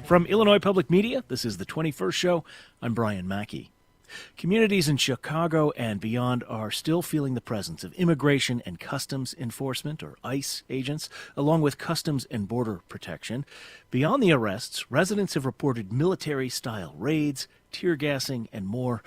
From Illinois Public Media, this is the 21st Show. I'm Brian Mackey. Communities in Chicago and beyond are still feeling the presence of Immigration and Customs Enforcement, or ICE, agents, along with Customs and Border Protection. Beyond the arrests, residents have reported military-style raids, tear gassing, and more.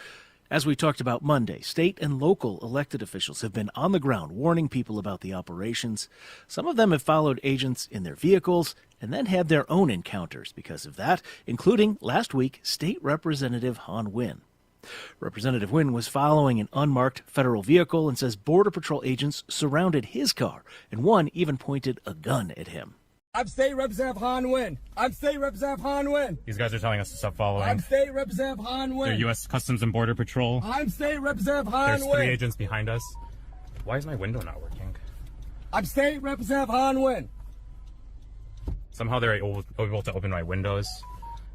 As we talked about Monday, state and local elected officials have been on the ground warning people about the operations. Some of them have followed agents in their vehicles and then had their own encounters because of that, including last week State Representative Hoan Huynh. Representative Huynh was following an unmarked federal vehicle and says Border Patrol agents surrounded his car, and one even pointed a gun at him. I'm State Representative Hoan Huynh. I'm State Representative Hoan Huynh. These guys are telling us to stop following. I'm State Representative Hoan Huynh. They're U.S. Customs and Border Patrol. I'm State Representative Hoan Huynh. There's 3 agents behind us. Why is my window not working? I'm State Representative Hoan Huynh. Somehow they're able to open my windows.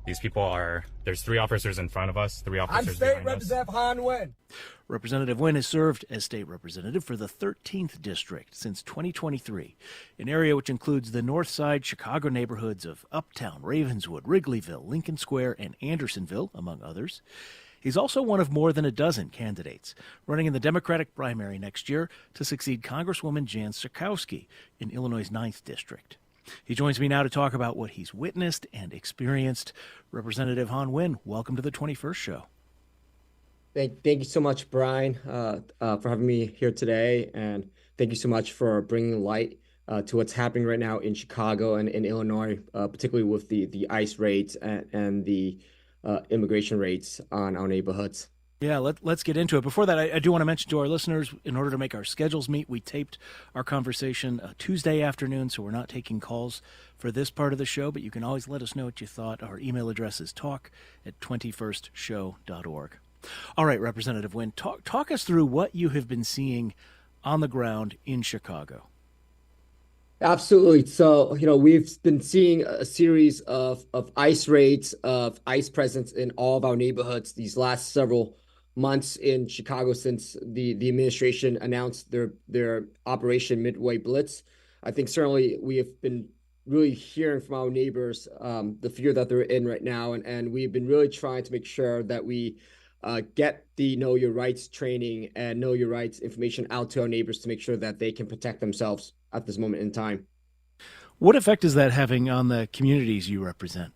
These people are, there's 3 officers in front of us, 3 officers behind us. I'm State Representative Hoan Huynh. Representative Huynh has served as state representative for the 13th District since 2023, an area which includes the north side Chicago neighborhoods of Uptown, Ravenswood, Wrigleyville, Lincoln Square, and Andersonville, among others. He's also one of more than a dozen candidates running in the Democratic primary next year to succeed Congresswoman Jan Schakowsky in Illinois' 9th District. He joins me now to talk about what he's witnessed and experienced. Representative Hoan Huynh, welcome to the 21st Show. Thank you so much, Brian, for having me here today. And thank you so much for bringing light to what's happening right now in Chicago and in Illinois, particularly with the ICE raids and the immigration raids on our neighborhoods. Yeah, let's get into it. Before that, I do want to mention to our listeners, in order to make our schedules meet, we taped our conversation Tuesday afternoon, so we're not taking calls for this part of the show, but you can always let us know what you thought. Our email address is talk@21stshow.org. All right, Representative Huynh, talk us through what you have been seeing on the ground in Chicago. Absolutely. So, we've been seeing a series of ICE raids, of ICE presence in all of our neighborhoods these last several months in Chicago since the administration announced their Operation Midway Blitz. I think certainly we have been really hearing from our neighbors the fear that they're in right now, and we've been really trying to make sure that we get the Know Your Rights training and Know Your Rights information out to our neighbors to make sure that they can protect themselves at this moment in time. What effect is that having on the communities you represent?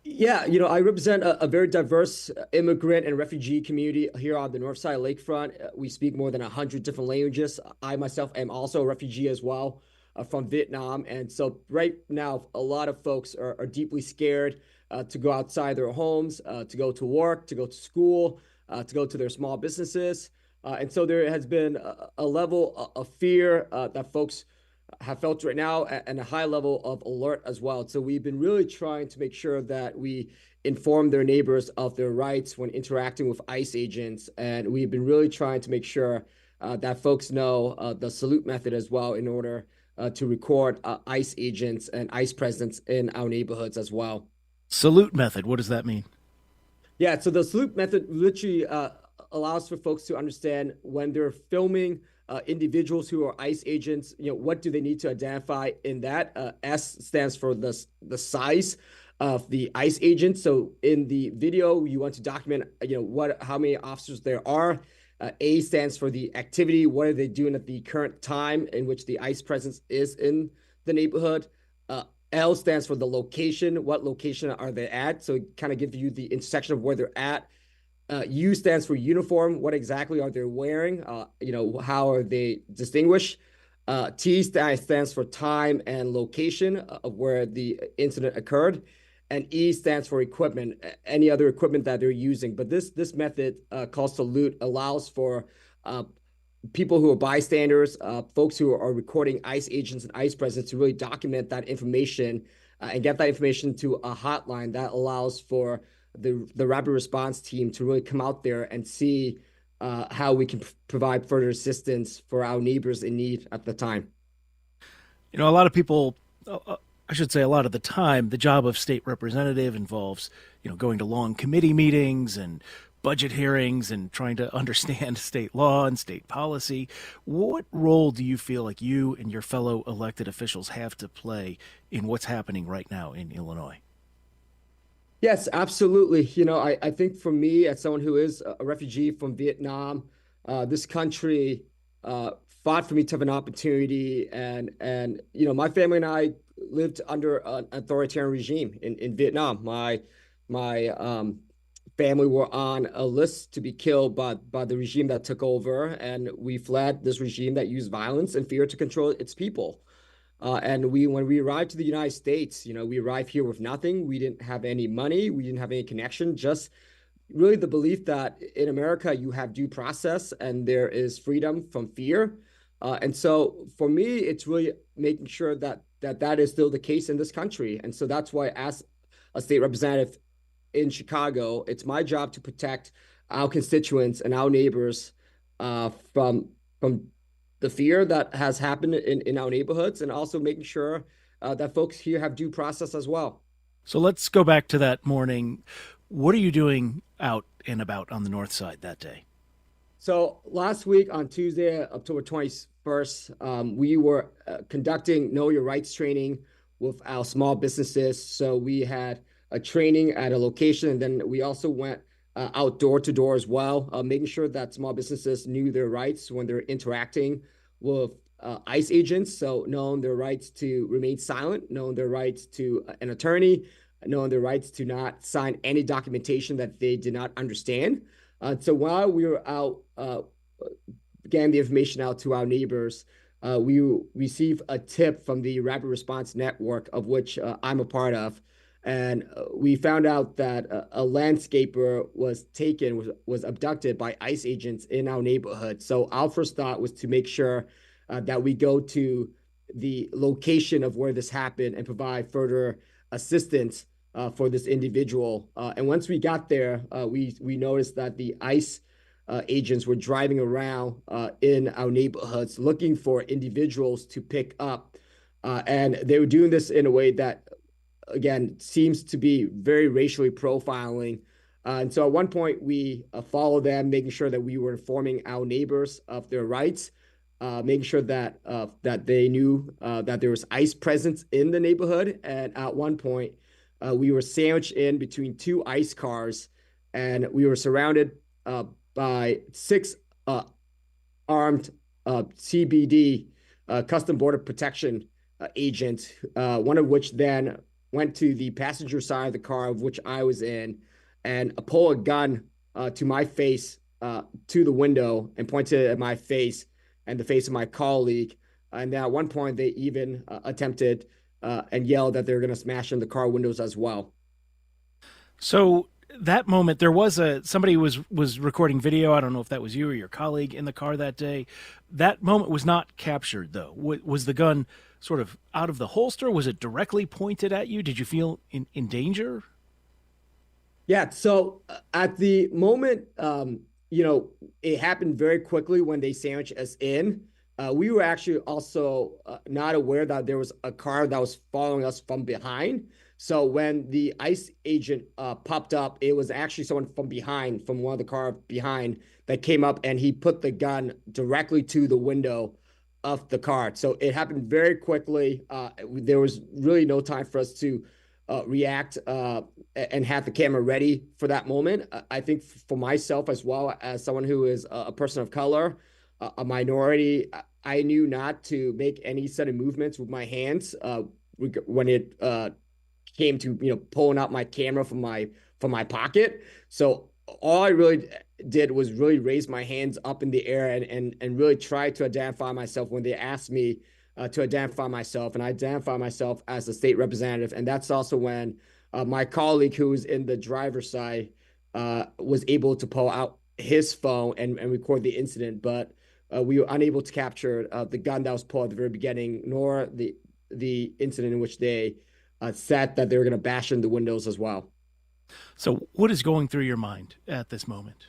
Yeah, I represent a very diverse immigrant and refugee community here on the north side lakefront. We speak more than 100 different languages. I myself am also a refugee as well from Vietnam. And so right now, a lot of folks are deeply scared to go outside their homes, to go to work, to go to school, to go to their small businesses. And so there has been a level of fear that folks have felt right now, and a high level of alert as well. So we've been really trying to make sure that we inform their neighbors of their rights when interacting with ICE agents. And we've been really trying to make sure that folks know the salute method as well in order to record ICE agents and ICE presence in our neighborhoods as well. Salute method, what does that mean? Yeah, so the salute method literally allows for folks to understand when they're filming individuals who are ICE agents, what do they need to identify in that? S stands for the size of the ICE agent. So in the video, you want to document, how many officers there are. A stands for the activity. What are they doing at the current time in which the ICE presence is in the neighborhood? L stands for the location. What location are they at? So it kind of gives you the intersection of where they're at. U stands for uniform. What exactly are they wearing? How are they distinguished? T stands for time and location of where the incident occurred. And E stands for equipment, any other equipment that they're using. But this method called salute allows for people who are bystanders, folks who are recording ICE agents and ICE presence to really document that information and get that information to a hotline that allows for the rapid response team to really come out there and see how we can provide further assistance for our neighbors in need at the time. A lot of people, I should say a lot of the time, the job of state representative involves, going to long committee meetings and budget hearings and trying to understand state law and state policy. What role do you feel like you and your fellow elected officials have to play in what's happening right now in Illinois? Yes, absolutely. I think for me, as someone who is a refugee from Vietnam, this country uh, fought for me to have an opportunity, and my family and I lived under an authoritarian regime in Vietnam. My family were on a list to be killed by the regime that took over, and we fled this regime that used violence and fear to control its people. When we arrived to the United States, we arrived here with nothing. We didn't have any money. We didn't have any connection. Just really the belief that in America you have due process and there is freedom from fear. And so for me, it's really making sure that is still the case in this country. And so that's why, as a state representative in Chicago, it's my job to protect our constituents and our neighbors from the fear that has happened in our neighborhoods, and also making sure that folks here have due process as well. So let's go back to that morning. What are you doing out and about on the north side that day? So last week on Tuesday, October 21st, we were conducting Know Your Rights training with our small businesses. So we had a training at a location, and then we also went out door to door as well, making sure that small businesses knew their rights when they're interacting with ICE agents. So knowing their rights to remain silent, knowing their rights to an attorney, knowing their rights to not sign any documentation that they did not understand. So while we were out getting the information out to our neighbors, we received a tip from the Rapid Response Network, of which I'm a part of. And we found out that a landscaper was abducted by ICE agents in our neighborhood. So our first thought was to make sure that we go to the location of where this happened and provide further assistance for this individual. And once we got there, we noticed that the ICE agents were driving around in our neighborhoods looking for individuals to pick up. And they were doing this in a way that, again, seems to be very racially profiling. And so at one point, we followed them, making sure that we were informing our neighbors of their rights, making sure that they knew that there was ICE presence in the neighborhood. And at one point, we were sandwiched in between two ICE cars, and we were surrounded by six armed CBD, Custom Border Protection agents, one of which then went to the passenger side of the car of which I was in, and pulled a gun to my face, to the window, and pointed at my face and the face of my colleague. And then at one point, they even attempted and yelled that they were going to smash in the car windows as well. So that moment, there was somebody was recording video. I don't know if that was you or your colleague in the car that day. That moment was not captured, though. Was the gun sort of out of the holster? Was it directly pointed at you? Did you feel in danger? Yeah. So at the moment, it happened very quickly when they sandwiched us in. We were actually also not aware that there was a car that was following us from behind. So when the ICE agent popped up, it was actually someone from behind, from one of the car behind, that came up, and he put the gun directly to the window of the car. So it happened very quickly. There was really no time for us to react and have the camera ready for that moment. I think for myself, as well as someone who is a person of color, a minority, I knew not to make any sudden movements with my hands when it came to pulling out my camera from my pocket. So all I really did was really raise my hands up in the air and really try to identify myself when they asked me to identify myself. And I identify myself as a state representative. And that's also when my colleague, who was in the driver's side, was able to pull out his phone and record the incident. But we were unable to capture the gun that was pulled at the very beginning, nor the incident in which they said that they were going to bash in the windows as well. So what is going through your mind at this moment?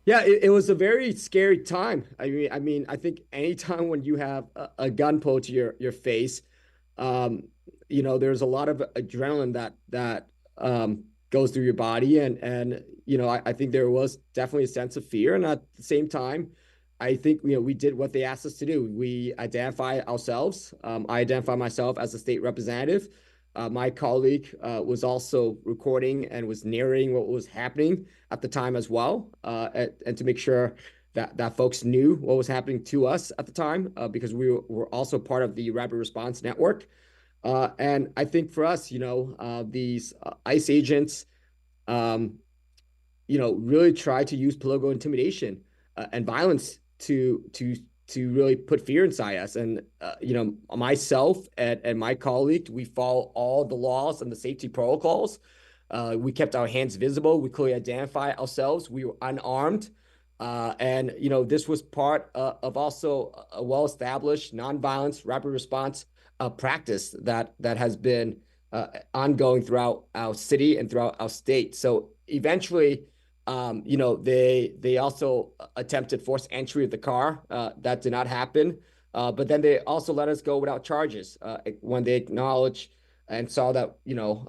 Yeah, it was a very scary time. I think anytime when you have a gun pulled to your face, there's a lot of adrenaline that goes through your body, and I think there was definitely a sense of fear, and at the same time, I think we did what they asked us to do. We identify ourselves. I identify myself as a state representative. my colleague was also recording and was narrating what was happening at the time as well, and to make sure that folks knew what was happening to us at the time, because we were also part of the rapid response network. And I think for us, these ICE agents, really try to use political intimidation and violence to really put fear inside us. And myself and my colleague, we follow all the laws and the safety protocols. We kept our hands visible. We clearly identify ourselves. We were unarmed. And this was part of also a well-established nonviolence rapid response practice that has been ongoing throughout our city and throughout our state. So eventually, they also attempted forced entry of the car. That did not happen. But then they also let us go without charges when they acknowledged and saw that,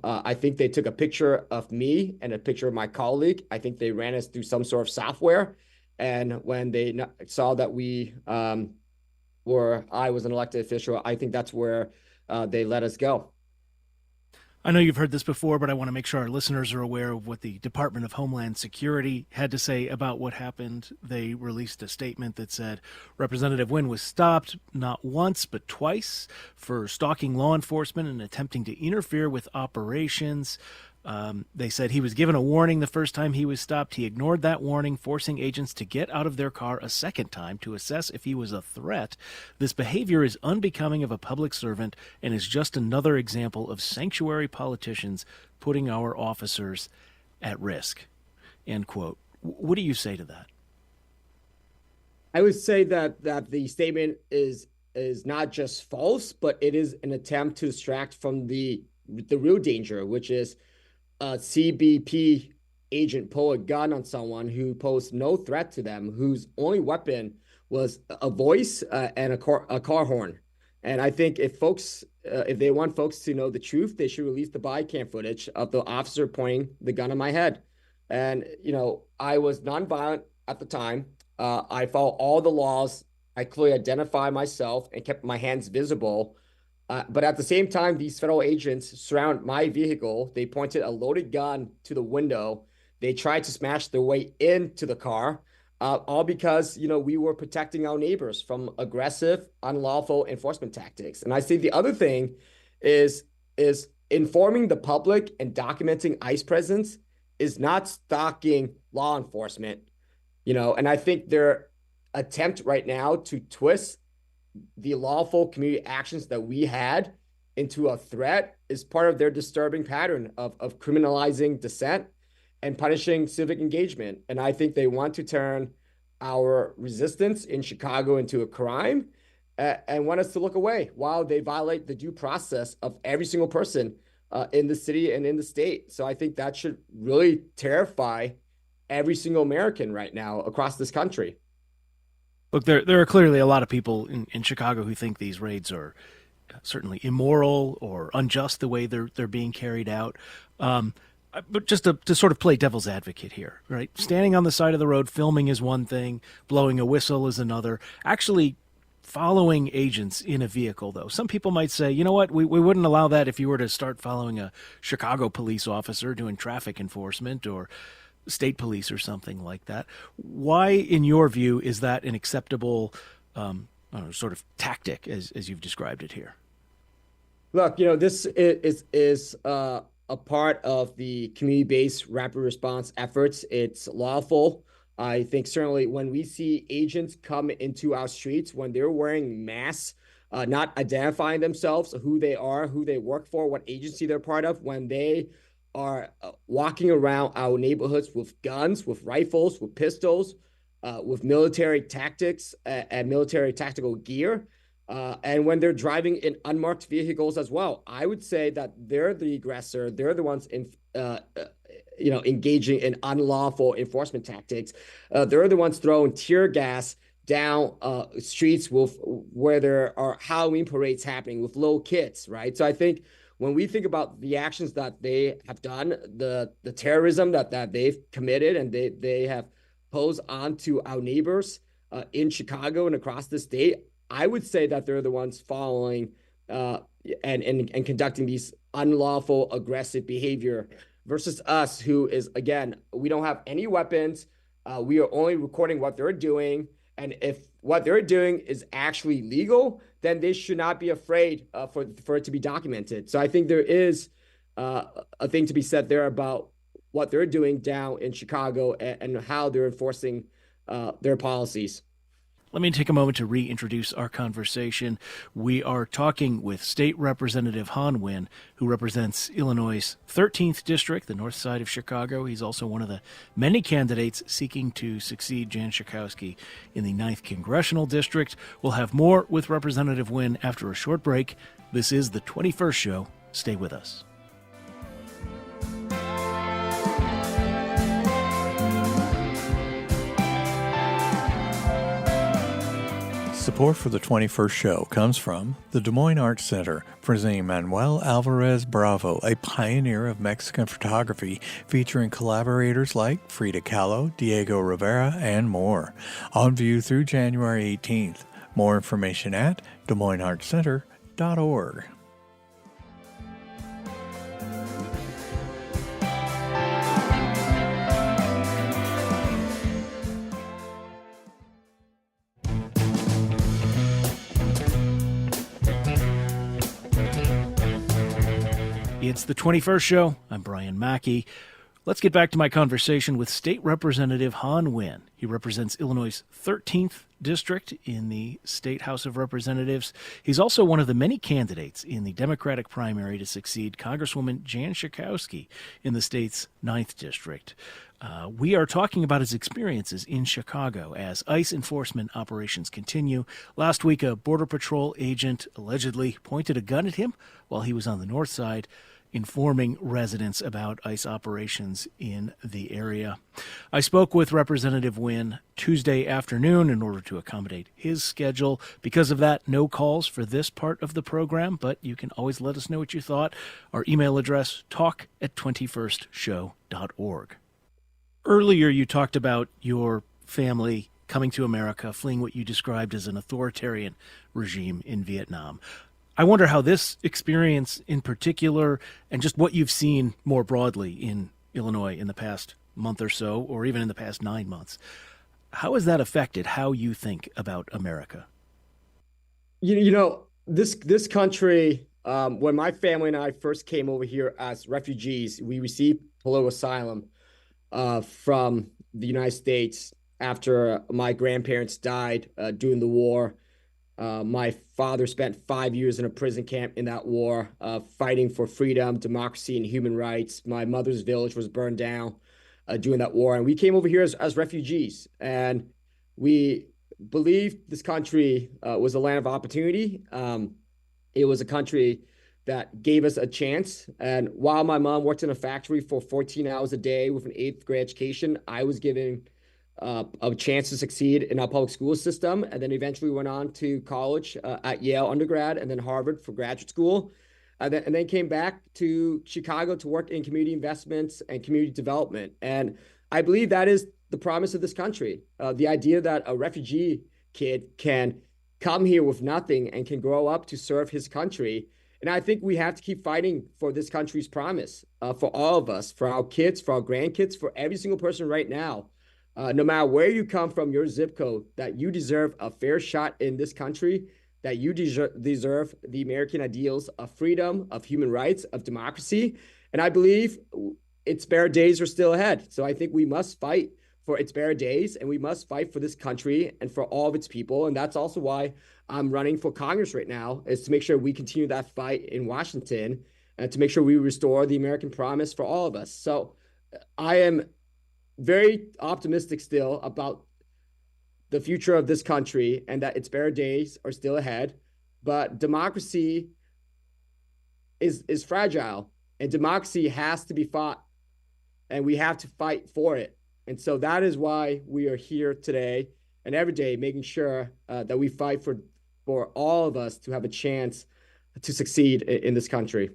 I think they took a picture of me and a picture of my colleague. I think they ran us through some sort of software. And when they saw that I was an elected official, I think that's where they let us go. I know you've heard this before, but I want to make sure our listeners are aware of what the Department of Homeland Security had to say about what happened. They released a statement that said Representative Huynh was stopped not once but twice for stalking law enforcement and attempting to interfere with operations. They said he was given a warning the first time he was stopped. He ignored that warning, forcing agents to get out of their car a second time to assess if he was a threat. This behavior is unbecoming of a public servant and is just another example of sanctuary politicians putting our officers at risk. End quote. What do you say to that? I would say that the statement is not just false, but it is an attempt to distract from the real danger, which is CBP agent pull a gun on someone who posed no threat to them, whose only weapon was a voice and a car horn. And I think if they want folks to know the truth, they should release the body cam footage of the officer pointing the gun at my head. And, I was nonviolent at the time. I followed all the laws. I clearly identified myself and kept my hands visible. But at the same time, these federal agents surround my vehicle. They pointed a loaded gun to the window. They tried to smash their way into the car, all because, we were protecting our neighbors from aggressive, unlawful enforcement tactics. And I say the other thing is informing the public and documenting ICE presence is not stalking law enforcement, and I think their attempt right now to twist the lawful community actions that we had into a threat is part of their disturbing pattern of criminalizing dissent and punishing civic engagement. And I think they want to turn our resistance in Chicago into a crime and want us to look away while they violate the due process of every single person in the city and in the state. So I think that should really terrify every single American right now across this country. Look, there are clearly a lot of people in Chicago who think these raids are certainly immoral or unjust the way they're being carried out. But just to sort of play devil's advocate here, right? Standing on the side of the road, filming is one thing, blowing a whistle is another. Actually following agents in a vehicle, though. Some people might say, you know what, we wouldn't allow that if you were to start following a Chicago police officer doing traffic enforcement or state police or something like that. Why, in your view, is that an acceptable sort of tactic as you've described it here? Look, this is a part of the community-based rapid response efforts. It's lawful. I think certainly when we see agents come into our streets, when they're wearing masks, not identifying themselves, who they are, who they work for, what agency they're part of, when they are walking around our neighborhoods with guns, with rifles, with pistols, with military tactics and military tactical gear, and when they're driving in unmarked vehicles as well. I would say that they're the aggressor. They're the ones engaging in unlawful enforcement tactics. They're the ones throwing tear gas down streets where there are Halloween parades happening with little kids, right? So I think when we think about the actions that they have done, the terrorism that they've committed and they have posed onto our neighbors in Chicago and across the state, I would say that they're the ones following uh, and conducting these unlawful, aggressive behavior versus us, who is, again, we don't have any weapons. We are only recording what they're doing. And if what they're doing is actually legal, then they should not be afraid for it to be documented. So I think there is a thing to be said there about what they're doing down in Chicago and how they're enforcing their policies. Let me take a moment to reintroduce our conversation. We are talking with State Representative Hoan Huynh, who represents Illinois' 13th District, the north side of Chicago. He's also one of the many candidates seeking to succeed Jan Schakowsky in the 9th Congressional District. We'll have more with Representative Huynh after a short break. This is the 21st Show. Stay with us. Support for the 21st Show comes from the Des Moines Arts Center, presenting Manuel Alvarez Bravo, a pioneer of Mexican photography, featuring collaborators like Frida Kahlo, Diego Rivera, and more. On view through January 18th. More information at DesMoinesArtsCenter.org. It's the 21st Show. I'm Brian Mackey. Let's get back to my conversation with State Representative Hoan Huynh. He represents Illinois' 13th District in the State House of Representatives. He's also one of the many candidates in the Democratic primary to succeed Congresswoman Jan Schakowsky in the state's 9th District. We are talking about his experiences in Chicago as ICE enforcement operations continue. Last week, a Border Patrol agent allegedly pointed a gun at him while he was on the north side, informing residents about ICE operations in the area. I spoke with Representative Huynh Tuesday afternoon in order to accommodate his schedule. Because of that, no calls for this part of the program, but you can always let us know what you thought. Our email address, talk@21stshow.org. Earlier, you talked about your family coming to America, fleeing what you described as an authoritarian regime in Vietnam. I wonder how this experience in particular, and just what you've seen more broadly in Illinois in the past month or so, or even in the past 9 months, how has that affected how you think about America? This country, when my family and I first came over here as refugees, we received political asylum from the United States after my grandparents died during the war. My father spent 5 years in a prison camp in that war, fighting for freedom, democracy, and human rights. My mother's village was burned down during that war. And we came over here as refugees. And we believed this country was a land of opportunity. It was a country that gave us a chance. And while my mom worked in a factory for 14 hours a day with an 8th grade education, I was given a chance to succeed in our public school system, and then eventually went on to college at Yale undergrad and then Harvard for graduate school, and then came back to Chicago to work in community investments and community development. And I believe that is the promise of this country, the idea that a refugee kid can come here with nothing and can grow up to serve his country. And I think we have to keep fighting for this country's promise, for all of us, for our kids, for our grandkids, for every single person right now. No matter where you come from, your zip code, that you deserve a fair shot in this country, that you deserve the American ideals of freedom, of human rights, of democracy. And I believe its better days are still ahead. So I think we must fight for its better days, and we must fight for this country and for all of its people. And that's also why I'm running for Congress right now, is to make sure we continue that fight in Washington and to make sure we restore the American promise for all of us. So I am very optimistic still about the future of this country and that its better days are still ahead. But democracy is fragile, and democracy has to be fought, and we have to fight for it. And so that is why we are here today and every day, making sure that we fight for all of us to have a chance to succeed in this country.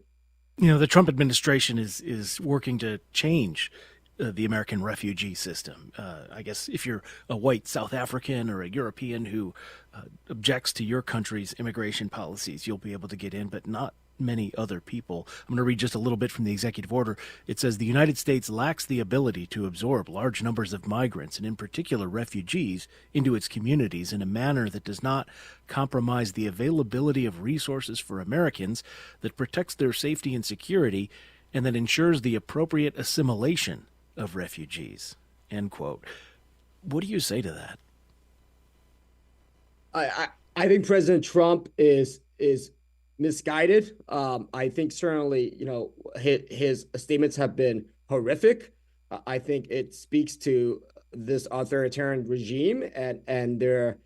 You know, the Trump administration is working to change the American refugee system. I guess if you're a white South African or a European who objects to your country's immigration policies, you'll be able to get in, but not many other people. I'm going to read just a little bit from the executive order. It says the United States lacks the ability to absorb large numbers of migrants, and in particular refugees, into its communities in a manner that does not compromise the availability of resources for Americans, that protects their safety and security, and that ensures the appropriate assimilation of refugees. End quote. What do you say to that? I think President Trump is misguided. I think certainly, his statements have been horrific. I think it speaks to this authoritarian regime and their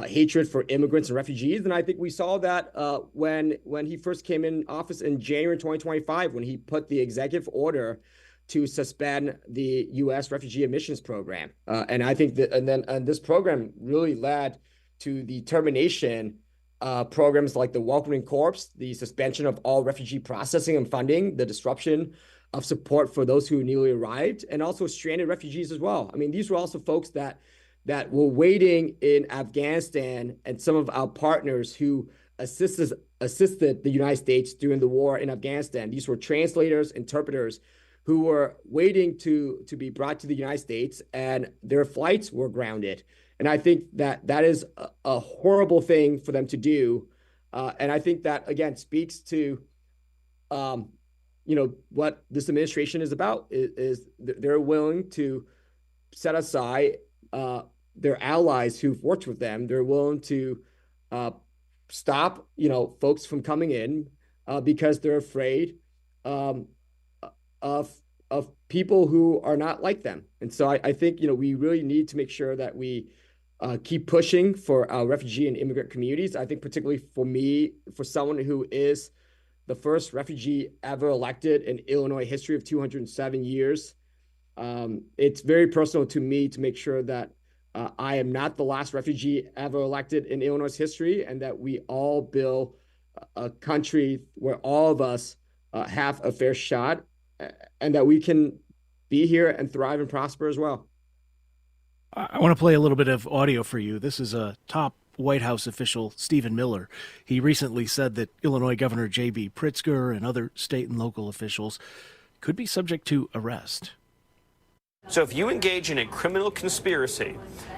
hatred for immigrants and refugees. And I think we saw that when he first came in office in January 2025, when he put the executive order to suspend the U.S. refugee admissions program. And I think that, and this program really led to the termination programs like the Welcoming Corps, the suspension of all refugee processing and funding, the disruption of support for those who newly arrived, and also stranded refugees as well. I mean, these were also folks that were waiting in Afghanistan, and some of our partners who assisted the United States during the war in Afghanistan. These were translators, interpreters who were waiting to be brought to the United States, and their flights were grounded. And I think that is a horrible thing for them to do. And I think that, again, speaks to, what this administration is about, is they're willing to set aside their allies who've worked with them. They're willing to stop, folks from coming in because they're afraid of people who are not like them. And so I think, we really need to make sure that we keep pushing for our refugee and immigrant communities. I think particularly for me, for someone who is the first refugee ever elected in Illinois history of 207 years, it's very personal to me to make sure that I am not the last refugee ever elected in Illinois history, and that we all build a country where all of us have a fair shot, and that we can be here and thrive and prosper as well. I want to play a little bit of audio for you. This is a top White House official, Stephen Miller. He recently said that Illinois Governor J.B. Pritzker and other state and local officials could be subject to arrest. So if you engage in a criminal conspiracy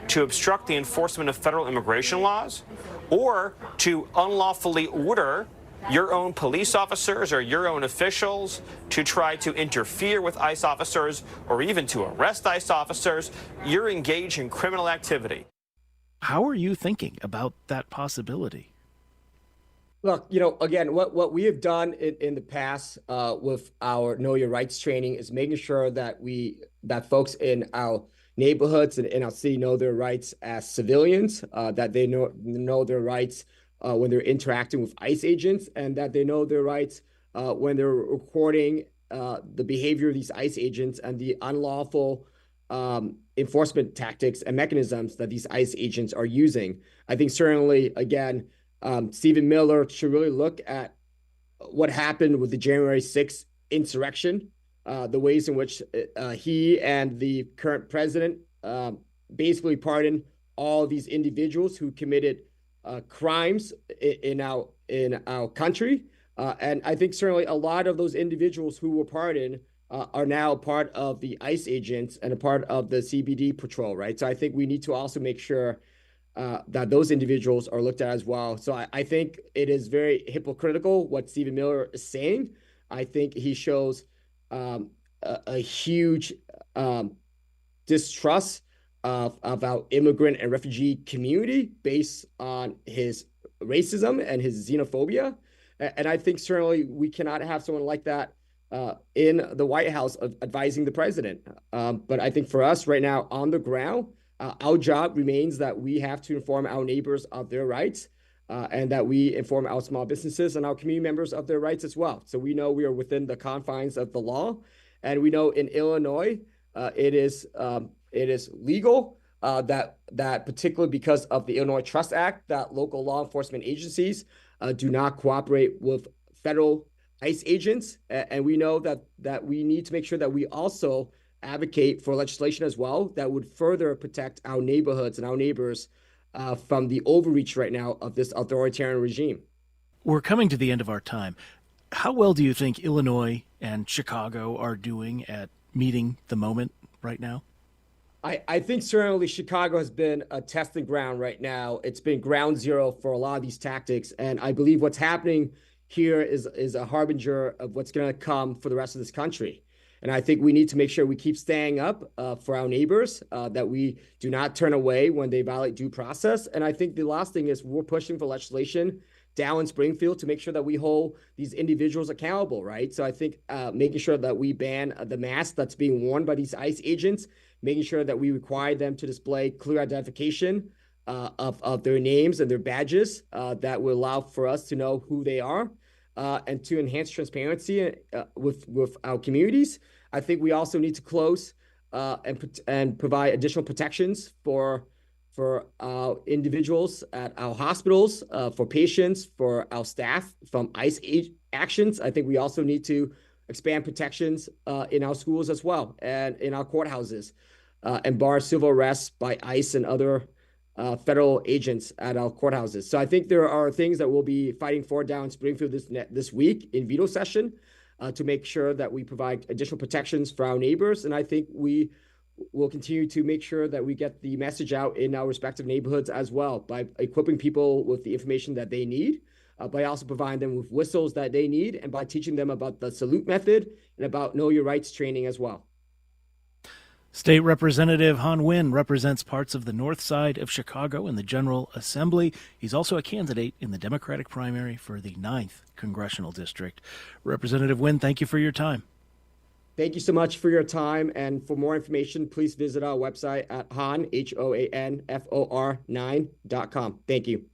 to obstruct the enforcement of federal immigration laws, or to unlawfully order your own police officers or your own officials to try to interfere with ICE officers or even to arrest ICE officers, you're engaged in criminal activity. How are you thinking about that possibility? Look, again, what we have done in the past with our Know Your Rights training is making sure that folks in our neighborhoods and in our city know their rights as civilians, that they know their rights when they're interacting with ICE agents, and that they know their rights when they're recording the behavior of these ICE agents and the unlawful enforcement tactics and mechanisms that these ICE agents are using. I think certainly, again, Stephen Miller should really look at what happened with the January 6th insurrection, the ways in which he and the current president basically pardoned all these individuals who committed crimes in our country. And I think certainly a lot of those individuals who were pardoned are now part of the ICE agents and a part of the CBD patrol, right? So I think we need to also make sure that those individuals are looked at as well. So I think it is very hypocritical what Stephen Miller is saying. I think he shows a huge distrust of our immigrant and refugee community based on his racism and his xenophobia. And I think certainly we cannot have someone like that in the White House advising the president. But I think for us right now on the ground, our job remains that we have to inform our neighbors of their rights, and that we inform our small businesses and our community members of their rights as well. So we know we are within the confines of the law, and we know in Illinois it is legal that particularly because of the Illinois Trust Act, that local law enforcement agencies do not cooperate with federal ICE agents. And we know that we need to make sure that we also advocate for legislation as well that would further protect our neighborhoods and our neighbors from the overreach right now of this authoritarian regime. We're coming to the end of our time. How well do you think Illinois and Chicago are doing at meeting the moment right now? I think certainly Chicago has been a testing ground right now. It's been ground zero for a lot of these tactics. And I believe what's happening here is a harbinger of what's going to come for the rest of this country. And I think we need to make sure we keep staying up for our neighbors, that we do not turn away when they violate due process. And I think the last thing is we're pushing for legislation down in Springfield to make sure that we hold these individuals accountable, right? So I think making sure that we ban the mask that's being worn by these ICE agents, making sure that we require them to display clear identification of their names and their badges that will allow for us to know who they are, and to enhance transparency with our communities. I think we also need to close and provide additional protections for individuals at our hospitals, for patients, for our staff from ICE actions. I think we also need to expand protections in our schools as well and in our courthouses, and bar civil arrests by ICE and other federal agents at our courthouses. So I think there are things that we'll be fighting for down in Springfield this week in veto session to make sure that we provide additional protections for our neighbors. And I think we will continue to make sure that we get the message out in our respective neighborhoods as well by equipping people with the information that they need, by also providing them with whistles that they need, and by teaching them about the salute method and about know your rights training as well. State Representative Hoan Huynh represents parts of the north side of Chicago in the General Assembly. He's also a candidate in the Democratic primary for the 9th Congressional District. Representative Huynh, thank you for your time. Thank you so much for your time. And for more information, please visit our website at HOANFOR9.com. Thank you.